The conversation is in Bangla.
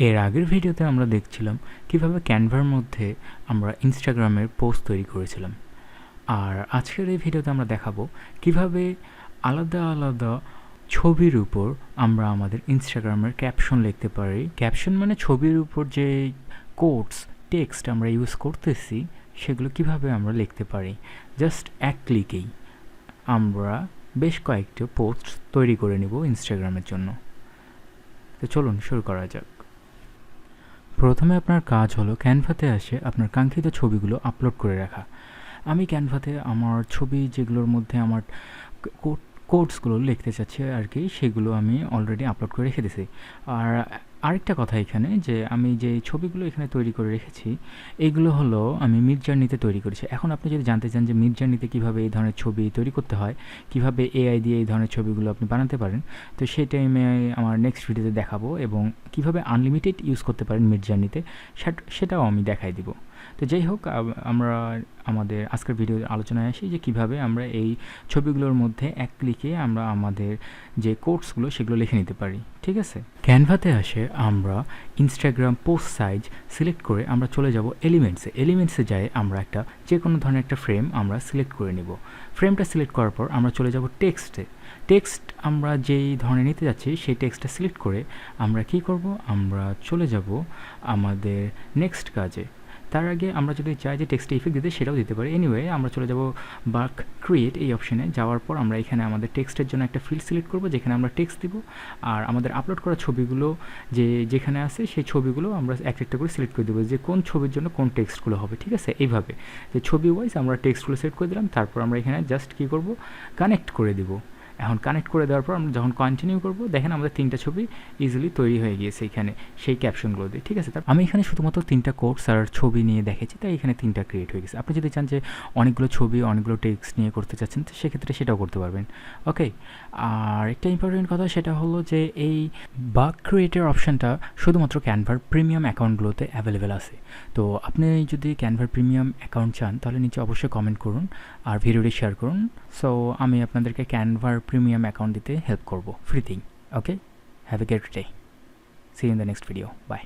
এর আগের ভিডিওতে আমরা দেখছিলাম কিভাবে ক্যানভার মধ্যে আমরা ইনস্টাগ্রামের পোস্ট তৈরি করেছিলাম। আর আজকের এই ভিডিওতে আমরা দেখাবো কিভাবে আলাদা আলাদা ছবির উপর আমরা আমাদের ইনস্টাগ্রামের ক্যাপশন লিখতে পারি। ক্যাপশন মানে ছবির উপর যে কোটস টেক্সট আমরা ইউজ করতেছি সেগুলো কিভাবে আমরা লিখতে পারি। জাস্ট এক ক্লিকেই আমরা বেশ কয়েকটি পোস্ট তৈরি করে নিব ইনস্টাগ্রামের জন্য। তো চলুন শুরু করা যাক। প্রথমে আপনার কাজ হলো ক্যানভাতে এসে আপনার কাঙ্ক্ষিত ছবিগুলো আপলোড করে রাখা। আমি ক্যানভাতে আমার ছবি যেগুলোর মধ্যে আমার কোডসগুলো লিখতে চাচ্ছি আর কি, সেগুলো আমি অলরেডি আপলোড করে রেখে দিয়েছি। আর আরেকটা কথা এখানে যে আমি যে ছবিগুলো এখানে তৈরি করে রেখেছি এইগুলো হলো আমি মিডজার্নিতে তৈরি করেছি। এখন আপনি যদি জানতে চান যে মিডজার্নিতে কীভাবে এই ধরনের ছবি তৈরি করতে হয়, কিভাবে এআই দিয়ে এই ধরনের ছবিগুলো আপনি বানাতে পারেন, তো সেই টাইমে আমার নেক্সট ভিডিওতে দেখাবো, এবং কিভাবে আনলিমিটেড ইউজ করতে পারেন মিডজার্নিতে সেটাও আমি দেখাই দিব। তো যাই হোক, আমরা আমাদের আজকের ভিডিওর আলোচনায় আসি যে কিভাবে আমরা এই ছবিগুলোর মধ্যে এক ক্লিকে আমরা আমাদের যে কোডসগুলো সেগুলো লিখে নিতে পারি। ঠিক আছে, ক্যানভাতে আসে আমরা ইনস্টাগ্রাম পোস্ট সাইজ সিলেক্ট করে আমরা চলে যাব এলিমেন্টসে যাই আমরা যে কোনো ধরনের একটা ফ্রেম আমরা সিলেক্ট করে নিব। ফ্রেমটা সিলেক্ট করার পর আমরা চলে যাব টেক্সট আমরা যেই ধরনের নিতে যাচ্ছি সেই টেক্সটটা সিলেক্ট করে আমরা কি করব, আমরা চলে যাব আমাদের নেক্সট কাজে। তার আগে আমরা যদি চাই যে টেক্সটে ইফেক্ট দিতে সেটাও দিতে পারি। এনিওয়ে আমরা চলে যাব বাক ক্রিয়েট এই অপশনে। যাওয়ার পর আমরা এখানে আমাদের টেক্সটের জন্য একটা ফিল্ড সিলেক্ট করব যেখানে আমরা টেক্সট দিব, আর আমাদের আপলোড করা ছবিগুলো যেখানে আছে সেই ছবিগুলো আমরা একটা করে সিলেক্ট করে দেবো যে কোন ছবির জন্য কোন টেক্সটগুলো হবে। ঠিক আছে, এইভাবে যে ছবি ওয়াইজ আমরা টেক্সটগুলো সিলেক্ট করে দিলাম, তারপর আমরা এখানে জাস্ট কী করব, কানেক্ট করে দিব। এখন কানেক্ট করে দেওয়ার পর আমরা যখন কন্টিনিউ করব, দেখেন আমাদের 3টা ছবি ইজিলি তৈরি হয়ে গিয়েছে এখানে সেই ক্যাপশনগুলো দিয়ে। ঠিক আছে, আমি এখানে শুধুমাত্র 3টা কোডস আর ছবি নিয়ে দেখেছি, তাই এখানে 3টা ক্রিয়েট হয়ে গেছে। আপনি যদি চান যে অনেকগুলো ছবি অনেকগুলো টেক্সট নিয়ে করতে চাচ্ছেন, তো সেক্ষেত্রে সেটাও করতে পারবেন। ওকে, আর একটা ইম্পর্টেন্ট কথা সেটা হলো যে এই বাক ক্রিয়েটের অপশানটা শুধুমাত্র ক্যানভার প্রিমিয়াম অ্যাকাউন্টগুলোতে অ্যাভেলেবেল আছে। তো আপনি যদি ক্যানভার প্রিমিয়াম অ্যাকাউন্ট চান তাহলে নিচে অবশ্যই কমেন্ট করুন আর ভিডিওটি শেয়ার করুন। সো আমি আপনাদেরকে ক্যানভার প্রিমিয়াম অ্যাকাউন্ট দিতে হেল্প করব ফ্রিতেই। Okay, have a great day, see you in the next video, by.